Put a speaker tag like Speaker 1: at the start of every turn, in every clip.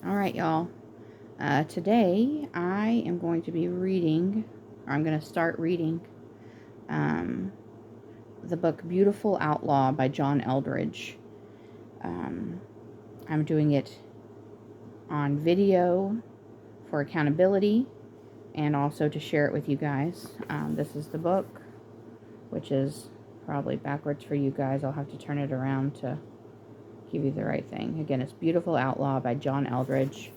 Speaker 1: All right, y'all. Today I am going to be reading, or I'm going to start reading, um, the book Beautiful Outlaw by John Eldredge. Um, I'm doing it on video for accountability and also to share it with you guys. This is the book, which is probably backwards for you guys. I'll have to turn it around to give you the right thing. Again, it's Beautiful Outlaw by John Eldredge.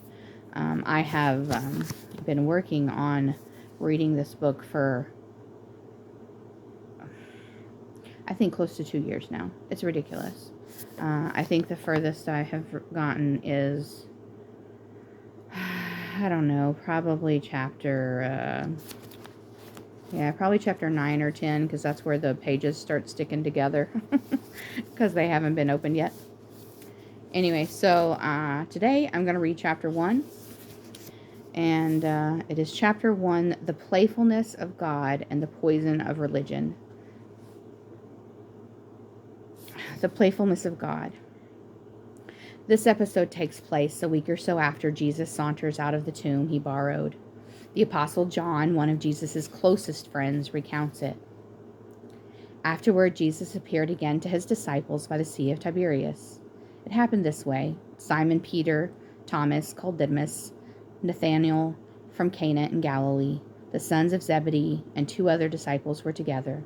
Speaker 1: I have been working on reading this book for, I think, close to 2 years now. It's ridiculous. I think the furthest I have gotten is, I don't know, probably chapter 9 or 10, because that's where the pages start sticking together, because they haven't been opened yet. Anyway, so today I'm going to read chapter 1. And it is chapter 1, The Playfulness of God and the Poison of Religion. The Playfulness of God. This episode takes place a week or so after Jesus saunters out of the tomb he borrowed. The Apostle John, one of Jesus' closest friends, recounts it. Afterward, Jesus appeared again to his disciples by the Sea of Tiberias. It happened this way. Simon Peter, Thomas, called Didymus, Nathanael from Cana in Galilee, the sons of Zebedee, and 2 other disciples were together.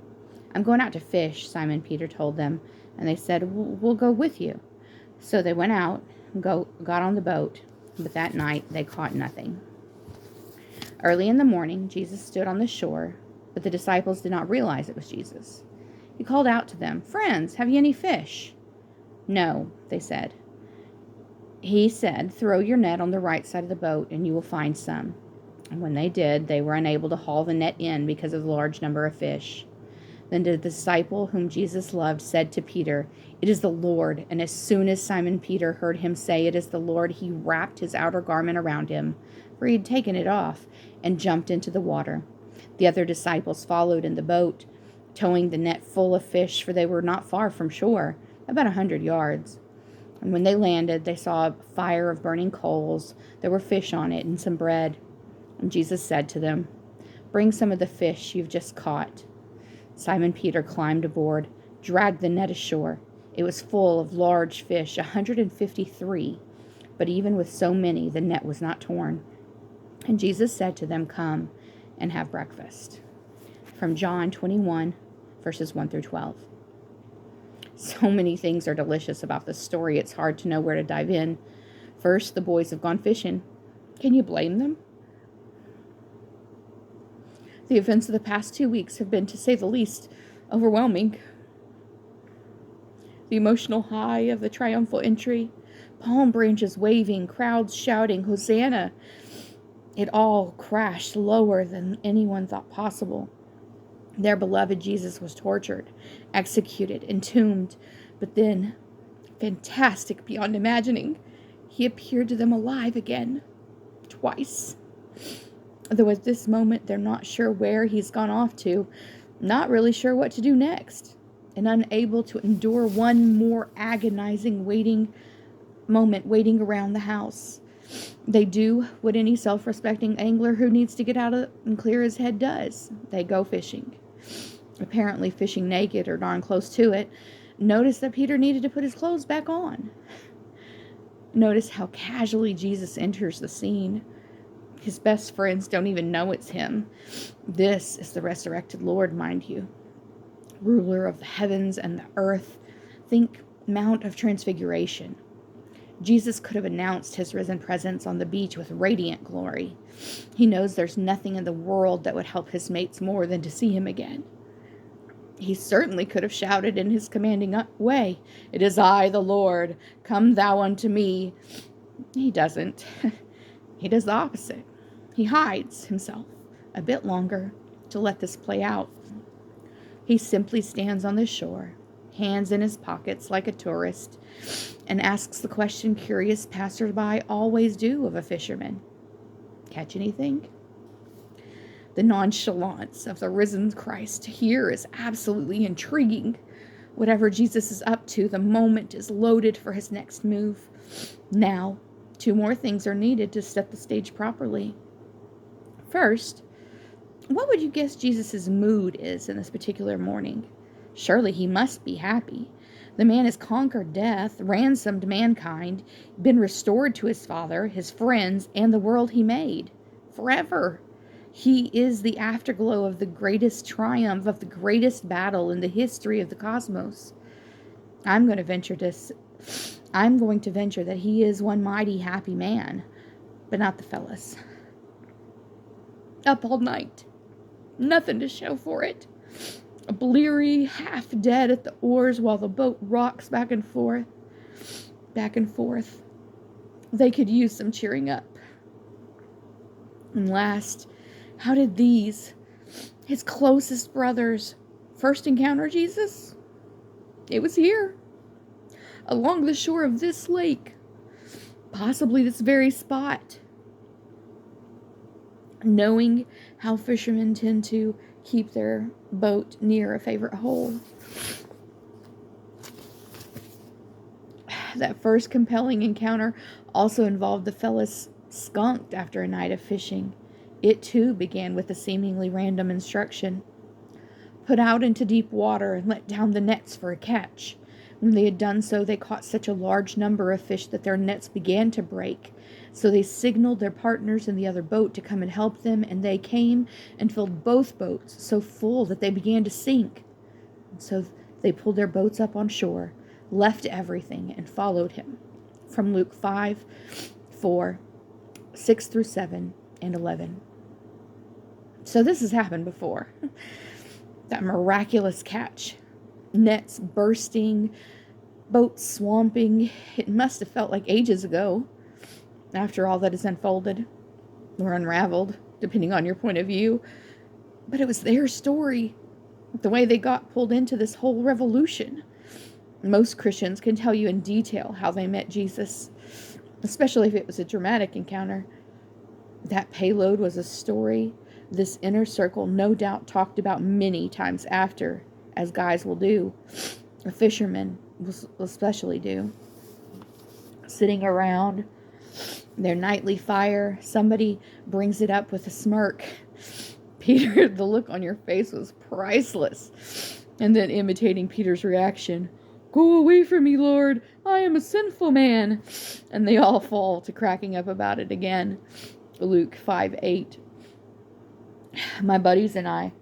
Speaker 1: "I'm going out to fish," Simon Peter told them, and they said, "We'll go with you." So they went out and got on the boat, but that night they caught nothing. Early in the morning, Jesus stood on the shore, but the disciples did not realize it was Jesus. He called out to them, "Friends, have you any fish?" "No," they said. He said, "Throw your net on the right side of the boat, and you will find some." And when they did, they were unable to haul the net in because of the large number of fish. Then the disciple whom Jesus loved said to Peter, "It is the Lord." And as soon as Simon Peter heard him say, "It is the Lord," he wrapped his outer garment around him, for he had taken it off, and jumped into the water. The other disciples followed in the boat, towing the net full of fish, for they were not far from shore, about 100 yards. And when they landed, they saw a fire of burning coals. There were fish on it and some bread. And Jesus said to them, "Bring some of the fish you've just caught." Simon Peter climbed aboard, dragged the net ashore. It was full of large fish, 153. But even with so many, the net was not torn. And Jesus said to them, "Come and have breakfast." From John 21, verses 1 through 12. So many things are delicious about this story, it's hard to know where to dive in. First, the boys have gone fishing. Can you blame them? The events of the past 2 weeks have been, to say the least, overwhelming. The emotional high of the triumphal entry, palm branches waving, crowds shouting, "Hosanna!" It all crashed lower than anyone thought possible. Their beloved Jesus was tortured, executed, entombed, but then, fantastic beyond imagining, he appeared to them alive again, twice. Though at this moment they're not sure where he's gone off to, not really sure what to do next, and unable to endure one more agonizing waiting around the house. They do what any self-respecting angler who needs to get out and clear his head does. They go fishing. Apparently fishing naked or darn close to it. Notice that Peter needed to put his clothes back on. Notice how casually Jesus enters the scene. His best friends don't even know it's him. This is the resurrected Lord, mind you. Ruler of the heavens and the earth. Think Mount of Transfiguration. Jesus could have announced his risen presence on the beach with radiant glory. He knows there's nothing in the world that would help his mates more than to see him again. He certainly could have shouted in his commanding way, "It is I, the Lord, come thou unto me." He doesn't. He does the opposite. He hides himself a bit longer to let this play out. He simply stands on the shore, hands in his pockets like a tourist, and asks the question curious passersby always do of a fisherman. "Catch anything?" The nonchalance of the risen Christ here is absolutely intriguing. Whatever Jesus is up to, the moment is loaded for his next move. Now, Two more things are needed to set the stage properly. First, what would you guess Jesus' mood is in this particular morning? Surely he must be happy. The man has conquered death, ransomed mankind, been restored to his Father, his friends, and the world he made. Forever. He is the afterglow of the greatest triumph, of the greatest battle in the history of the cosmos. I'm going to venture that he is one mighty happy man, but not the fellas. Up all night. Nothing to show for it. Bleary, half dead at the oars while the boat rocks back and forth. Back and forth. They could use some cheering up. And last, how did these, his closest brothers, first encounter Jesus? It was here, along the shore of this lake, possibly this very spot. Knowing how fishermen tend to keep their boat near a favorite hole. That first compelling encounter also involved the fellas skunked after a night of fishing. It too began with a seemingly random instruction. Put out into deep water and let down the nets for a catch. When they had done so, they caught such a large number of fish that their nets began to break. So they signaled their partners in the other boat to come and help them, and they came and filled both boats so full that they began to sink. And so they pulled their boats up on shore, left everything, and followed him. From Luke 5:4, 6 through 7, and 11. So this has happened before. That miraculous catch. Nets bursting, boats swamping. It must have felt like ages ago, after all that has unfolded, or unraveled, depending on your point of view. But it was their story, the way they got pulled into this whole revolution. Most Christians can tell you in detail how they met Jesus, especially if it was a dramatic encounter. That payload was a story this inner circle no doubt talked about many times after, as guys will do, a fisherman will especially do. Sitting around their nightly fire, somebody brings it up with a smirk. Peter, the look on your face was priceless. And then imitating Peter's reaction, "Go away from me, Lord, I am a sinful man." And they all fall to cracking up about it again. Luke 5:8. My buddies and I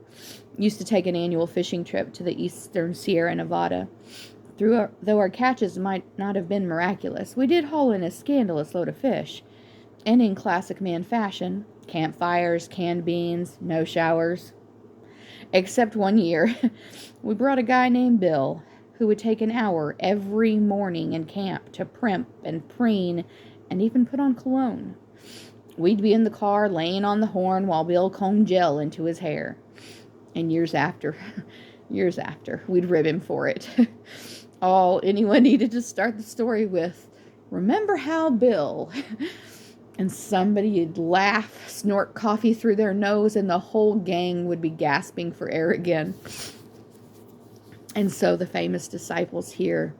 Speaker 1: used to take an annual fishing trip to the eastern Sierra Nevada. Though our catches might not have been miraculous, we did haul in a scandalous load of fish. And in classic man fashion, campfires, canned beans, no showers. Except one year, we brought a guy named Bill, who would take an hour every morning in camp to primp and preen and even put on cologne. We'd be in the car laying on the horn while Bill combed gel into his hair. And years after, we'd rib him for it. All anyone needed to start the story with, "Remember how Bill..." And somebody'd laugh, snort coffee through their nose, and the whole gang would be gasping for air again. And so the famous disciples here,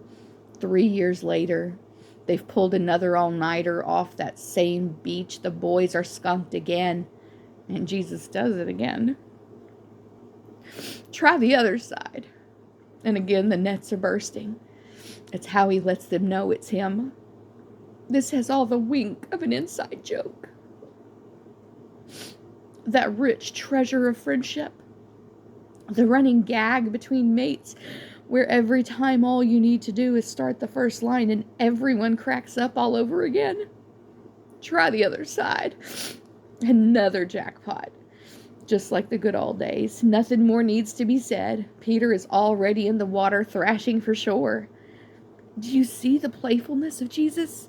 Speaker 1: 3 years later, they've pulled another all-nighter off that same beach. The boys are skunked again, and Jesus does it again. Try the other side. And again, the nets are bursting. It's how he lets them know it's him. This has all the wink of an inside joke. That rich treasure of friendship. The running gag between mates, where every time all you need to do is start the first line and everyone cracks up all over again. Try the other side. Another jackpot. Just like the good old days. Nothing more needs to be said. Peter is already in the water thrashing for shore. Do you see the playfulness of Jesus?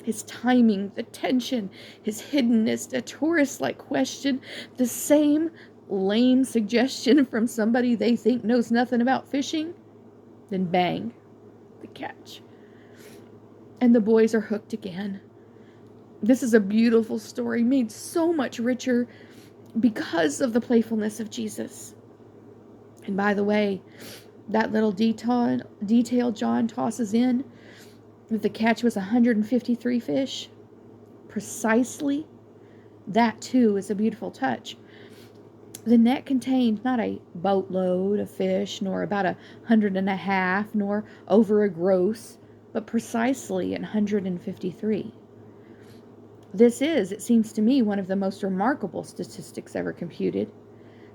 Speaker 1: His timing, the tension, his hiddenness, a tourist-like question, the same lame suggestion from somebody they think knows nothing about fishing. Then bang, the catch. And the boys are hooked again. This is a beautiful story, made so much richer because of the playfulness of Jesus. And by the way, that little detail John tosses in, that the catch was 153 fish. precisely, that too is a beautiful touch. The net contained not a boatload of fish, nor about 150, nor over a gross, but precisely 153. This is, it seems to me, one of the most remarkable statistics ever computed.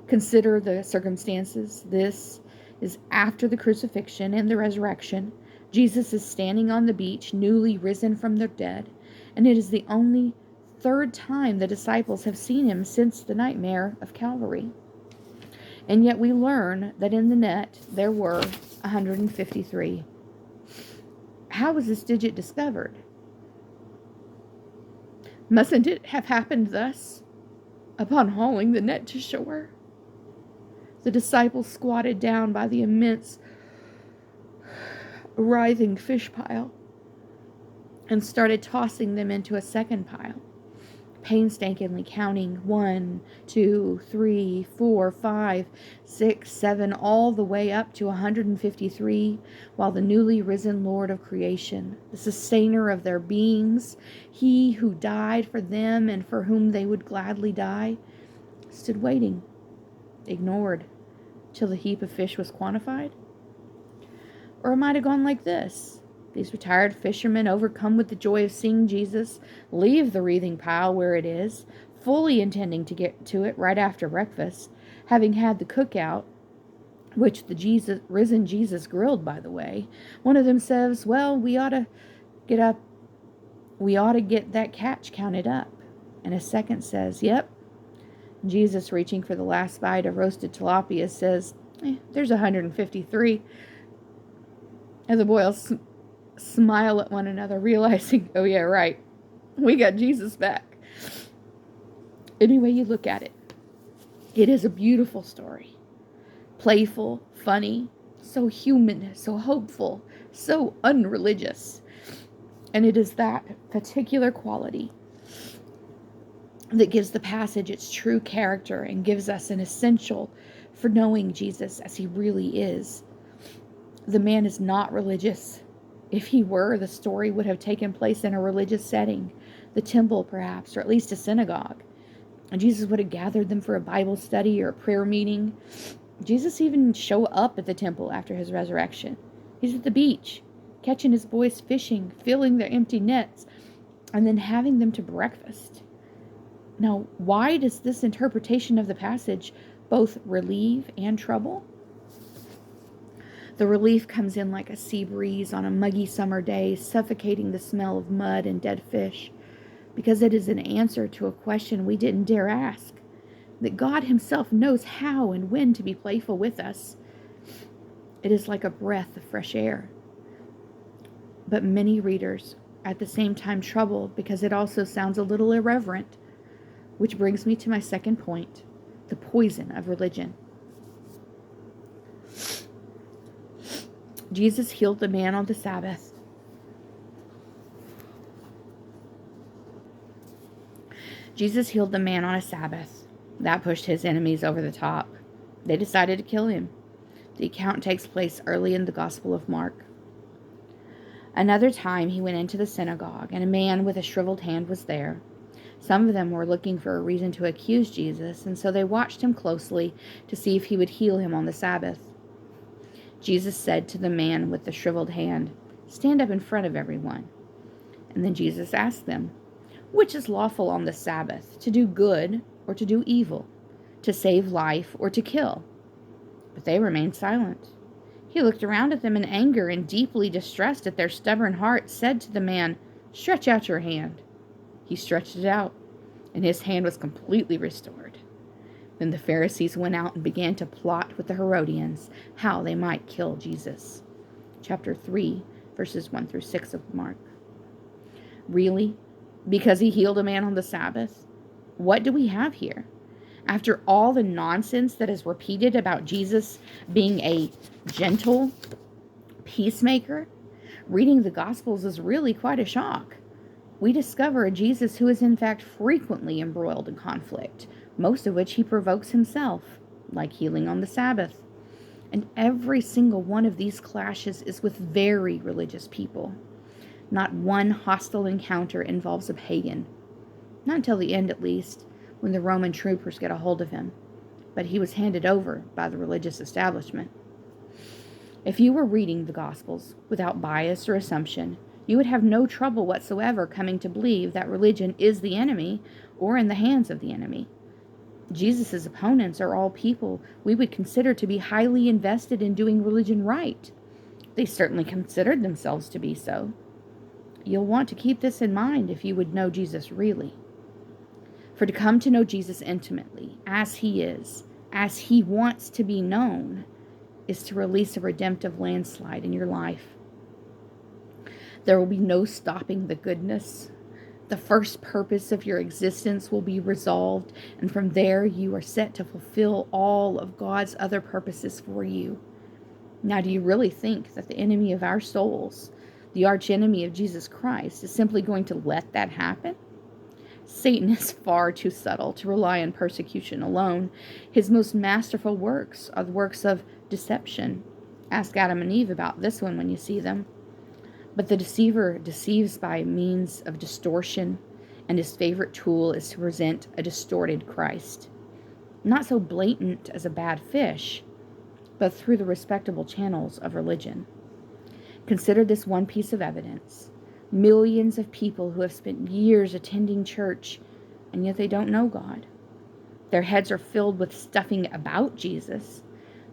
Speaker 1: Consider the circumstances. This is after the crucifixion and the resurrection. Jesus is standing on the beach, newly risen from the dead, and it is the only third time the disciples have seen him since the nightmare of Calvary. And yet we learn that in the net there were 153. How was this digit discovered? Mustn't it have happened thus? Upon hauling the net to shore, the disciples squatted down by the immense, writhing fish pile and started tossing them into a second pile, painstakingly counting 1, 2, 3, 4, 5, 6, 7, all the way up to 153, while the newly risen Lord of creation, the sustainer of their beings, he who died for them and for whom they would gladly die, stood waiting, ignored, till the heap of fish was quantified? Or it might have gone like this. These retired fishermen, overcome with the joy of seeing Jesus, leave the wreathing pile where it is, fully intending to get to it right after breakfast, having had the cookout, which the risen Jesus grilled, by the way. One of them says, well, we ought to get that catch counted up. And a second says, yep. Jesus, reaching for the last bite of roasted tilapia, says, there's 153. And the boys smile at one another, realizing, oh yeah, right, we got Jesus back. Any way you look at it, it is a beautiful story. Playful, funny, so human, so hopeful, so unreligious. And it is that particular quality that gives the passage its true character and gives us an essential for knowing Jesus as he really is. The man is not religious. If he were, the story would have taken place in a religious setting, the temple perhaps, or at least a synagogue. And Jesus would have gathered them for a Bible study or a prayer meeting. Jesus even showed up at the temple after his resurrection. He's at the beach, catching his boys fishing, filling their empty nets, and then having them to breakfast. Now, why does this interpretation of the passage both relieve and trouble? The relief comes in like a sea breeze on a muggy summer day, suffocating the smell of mud and dead fish, because it is an answer to a question we didn't dare ask, that God himself knows how and when to be playful with us. It is like a breath of fresh air. But many readers, at the same time, troubled because it also sounds a little irreverent, which brings me to my second point, the poison of religion. Jesus healed the man on the Sabbath. Jesus healed the man on a Sabbath. That pushed his enemies over the top. They decided to kill him. The account takes place early in the Gospel of Mark. Another time he went into the synagogue, and a man with a shriveled hand was there. Some of them were looking for a reason to accuse Jesus, and so they watched him closely to see if he would heal him on the Sabbath. Jesus said to the man with the shriveled hand, "Stand up in front of everyone." And then Jesus asked them, "Which is lawful on the Sabbath, to do good or to do evil, to save life or to kill?" But they remained silent. He looked around at them in anger and, deeply distressed at their stubborn hearts, said to the man, "Stretch out your hand." He stretched it out, and his hand was completely restored. Then the Pharisees went out and began to plot with the Herodians how they might kill Jesus. Chapter 3, verses 1 through 6 of Mark. Really? Because he healed a man on the Sabbath? What do we have here? After all the nonsense that is repeated about Jesus being a gentle peacemaker, reading the Gospels is really quite a shock. We discover a Jesus who is in fact frequently embroiled in conflict, most of which he provokes himself, like healing on the Sabbath. And every single one of these clashes is with very religious people. Not one hostile encounter involves a pagan. Not until the end, at least, when the Roman troopers get a hold of him. But he was handed over by the religious establishment. If you were reading the Gospels without bias or assumption, you would have no trouble whatsoever coming to believe that religion is the enemy or in the hands of the enemy. Jesus' opponents are all people we would consider to be highly invested in doing religion right. They certainly considered themselves to be so. You'll want to keep this in mind if you would know Jesus really. For to come to know Jesus intimately, as he is, as he wants to be known, is to release a redemptive landslide in your life. There will be no stopping the goodness. The first purpose of your existence will be resolved, and from there you are set to fulfill all of God's other purposes for you. Now, do you really think that the enemy of our souls, the archenemy of Jesus Christ, is simply going to let that happen? Satan is far too subtle to rely on persecution alone. His most masterful works are the works of deception. Ask Adam and Eve about this one when you see them. But the deceiver deceives by means of distortion, and his favorite tool is to present a distorted Christ. Not so blatant as a bad fish, but through the respectable channels of religion. Consider this one piece of evidence. Millions of people who have spent years attending church, and yet they don't know God. Their heads are filled with stuffing about Jesus,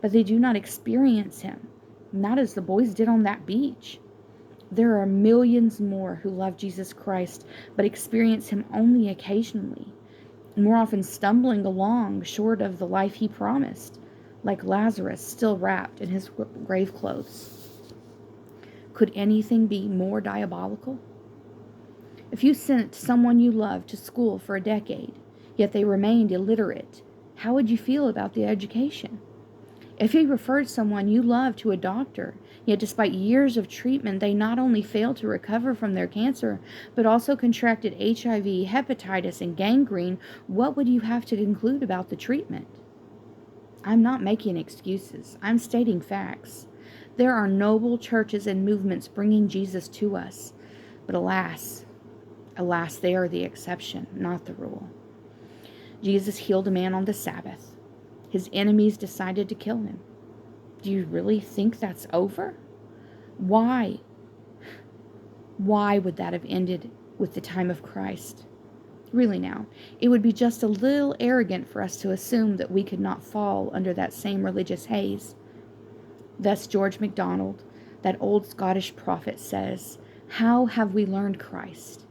Speaker 1: but they do not experience him, not as the boys did on that beach. There are millions more who love Jesus Christ, but experience him only occasionally, more often stumbling along short of the life he promised, like Lazarus still wrapped in his grave clothes. Could anything be more diabolical? If you sent someone you loved to school for a decade, yet they remained illiterate, how would you feel about the education? If you referred someone you loved to a doctor, yet despite years of treatment, they not only failed to recover from their cancer, but also contracted HIV, hepatitis, and gangrene, what would you have to conclude about the treatment? I'm not making excuses. I'm stating facts. There are noble churches and movements bringing Jesus to us, but alas, they are the exception, not the rule. Jesus healed a man on the Sabbath. His enemies decided to kill him. Do you really think that's over? Why? Why would that have ended with the time of Christ? Really now, it would be just a little arrogant for us to assume that we could not fall under that same religious haze. Thus George MacDonald, that old Scottish prophet, says, "How have we learned Christ?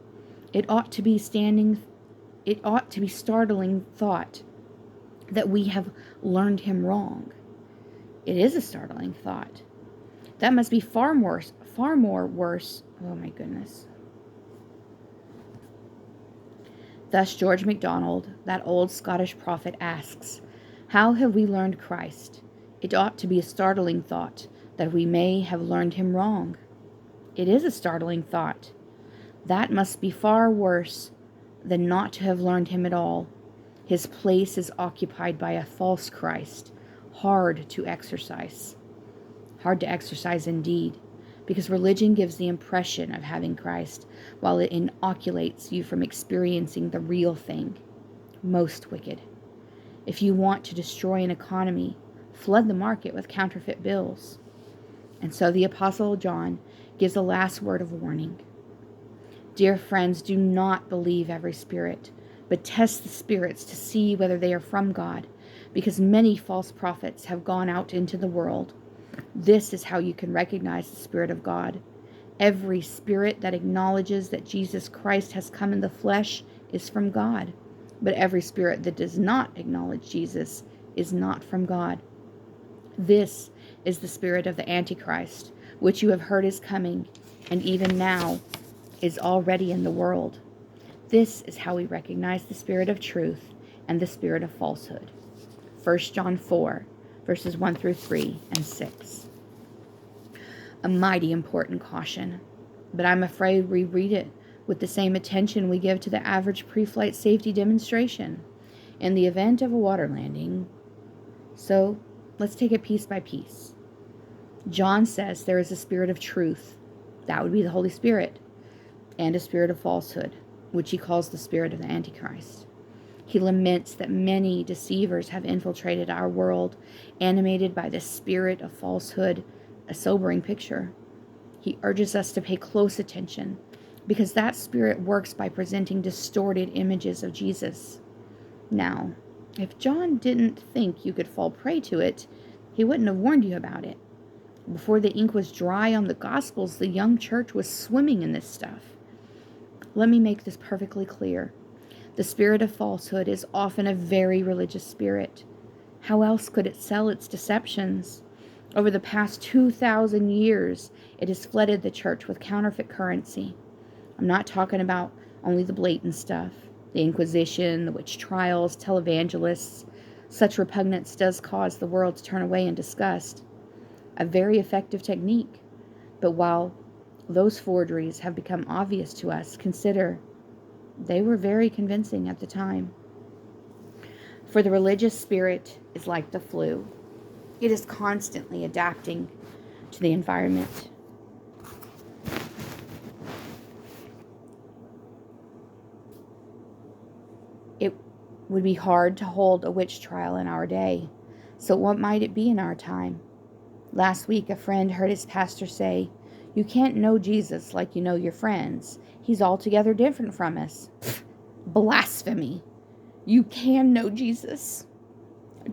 Speaker 1: It ought to be startling thought that we have learned him wrong." It is a startling thought. That must be far more worse. Oh my goodness. Thus George MacDonald, that old Scottish prophet, asks, "How have we learned Christ? It ought to be a startling thought that we may have learned him wrong." It is a startling thought. That must be far worse than not to have learned him at all. His place is occupied by a false Christ, hard to exercise. Hard to exercise indeed, because religion gives the impression of having Christ, while it inoculates you from experiencing the real thing. Most wicked. If you want to destroy an economy, flood the market with counterfeit bills. And so the Apostle John gives a last word of warning. Dear friends, do not believe every spirit, but test the spirits to see whether they are from God, because many false prophets have gone out into the world. This is how you can recognize the Spirit of God. Every spirit that acknowledges that Jesus Christ has come in the flesh is from God, but every spirit that does not acknowledge Jesus is not from God. This is the spirit of the Antichrist, which you have heard is coming, and even now is already in the world. This is how we recognize the spirit of truth and the spirit of falsehood. 1 John 4, verses 1 through 3 and 6. A mighty important caution, but I'm afraid we read it with the same attention we give to the average pre-flight safety demonstration in the event of a water landing. So let's take it piece by piece. John says there is a spirit of truth. That would be the Holy Spirit, and a spirit of falsehood. which he calls the spirit of the Antichrist. He laments that many deceivers have infiltrated our world, animated by the spirit of falsehood, a sobering picture. He urges us to pay close attention, because that spirit works by presenting distorted images of Jesus. Now, if John didn't think you could fall prey to it, he wouldn't have warned you about it. Before the ink was dry on the Gospels, the young church was swimming in this stuff. Let me make this perfectly clear. The spirit of falsehood is often a very religious spirit. How else could it sell its deceptions? Over the past 2,000 years, it has flooded the church with counterfeit currency. I'm not talking about only the blatant stuff, the Inquisition, the witch trials, televangelists. Such repugnance does cause the world to turn away in disgust. A very effective technique. But while those forgeries have become obvious to us, consider they were very convincing at the time. For the religious spirit is like the flu. It is constantly adapting to the environment. It would be hard to hold a witch trial in our day. So what might it be in our time? Last week, a friend heard his pastor say, "You can't know Jesus like you know your friends. He's altogether different from us." Blasphemy. You can know Jesus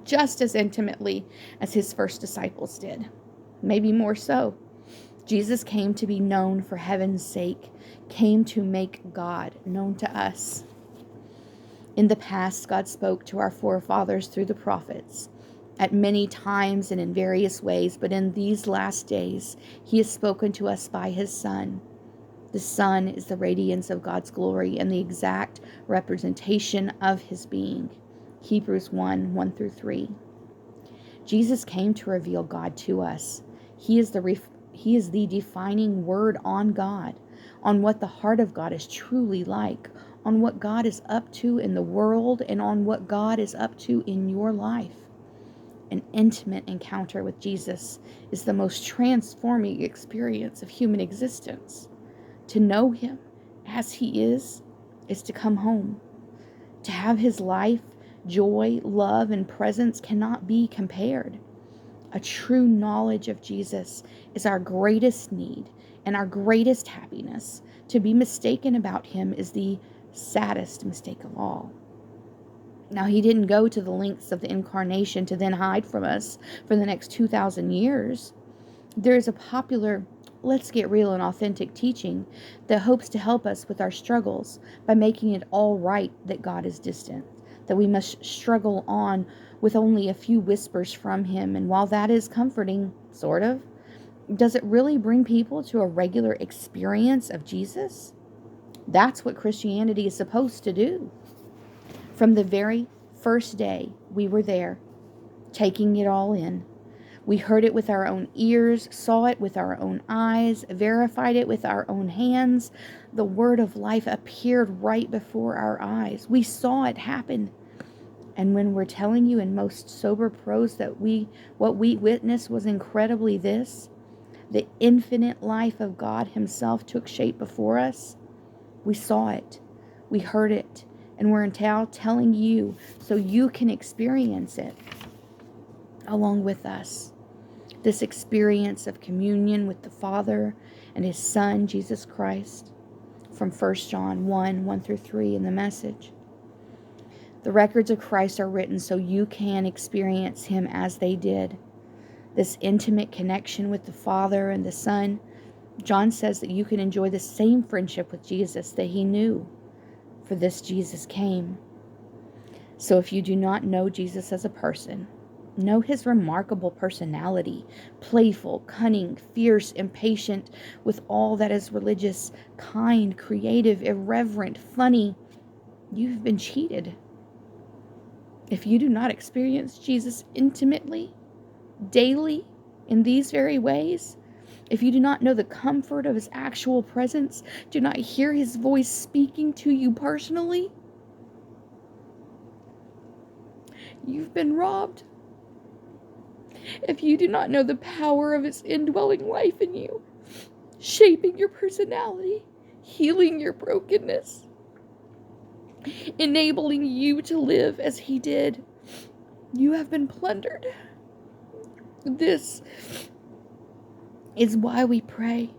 Speaker 1: just as intimately as his first disciples did. Maybe more so. Jesus came to be known for heaven's sake, came to make God known to us. In the past, God spoke to our forefathers through the prophets at many times and in various ways, but in these last days, he has spoken to us by his Son. The Son is the radiance of God's glory and the exact representation of his being. Hebrews 1:1-3. Jesus came to reveal God to us. He is the defining word on God, on what the heart of God is truly like, on what God is up to in the world, and on what God is up to in your life. An intimate encounter with Jesus is the most transforming experience of human existence. To know him as he is to come home. To have his life, joy, love, and presence cannot be compared. A true knowledge of Jesus is our greatest need and our greatest happiness. To be mistaken about him is the saddest mistake of all. Now, he didn't go to the lengths of the incarnation to then hide from us for the next 2,000 years. There is a popular, let's get real and authentic teaching that hopes to help us with our struggles by making it all right that God is distant, that we must struggle on with only a few whispers from him. And while that is comforting, sort of, does it really bring people to a regular experience of Jesus? That's what Christianity is supposed to do. From the very first day we were there, taking it all in. We heard it with our own ears, saw it with our own eyes, verified it with our own hands. The word of life appeared right before our eyes. We saw it happen. And when we're telling you in most sober prose that what we witnessed was incredibly this, the infinite life of God himself took shape before us, we saw it, we heard it, and we're now telling you so you can experience it along with us. This experience of communion with the Father and his Son, Jesus Christ, from 1 John 1:1-3 in the Message. The records of Christ are written so you can experience him as they did. This intimate connection with the Father and the Son. John says that you can enjoy the same friendship with Jesus that he knew. For this Jesus came. So if you do not know Jesus as a person, know his remarkable personality, playful, cunning, fierce, impatient, with all that is religious, kind, creative, irreverent, funny. You've been cheated. If you do not experience Jesus intimately, daily, in these very ways, if you do not know the comfort of his actual presence, do not hear his voice speaking to you personally, you've been robbed. If you do not know the power of his indwelling life in you, shaping your personality, healing your brokenness, enabling you to live as he did. You have been plundered. This is why we pray.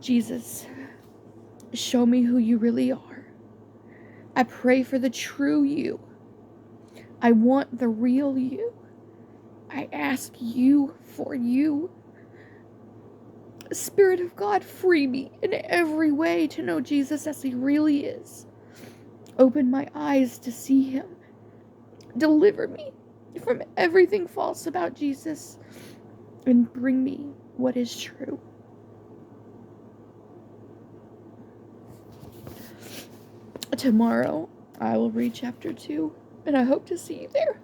Speaker 1: Jesus, show me who you really are. I pray for the true you. I want the real you. I ask you for you. Spirit of God, free me in every way to know Jesus as he really is. Open my eyes to see him. Deliver me from everything false about Jesus and bring me what is true. Tomorrow, I will read chapter 2, and I hope to see you there.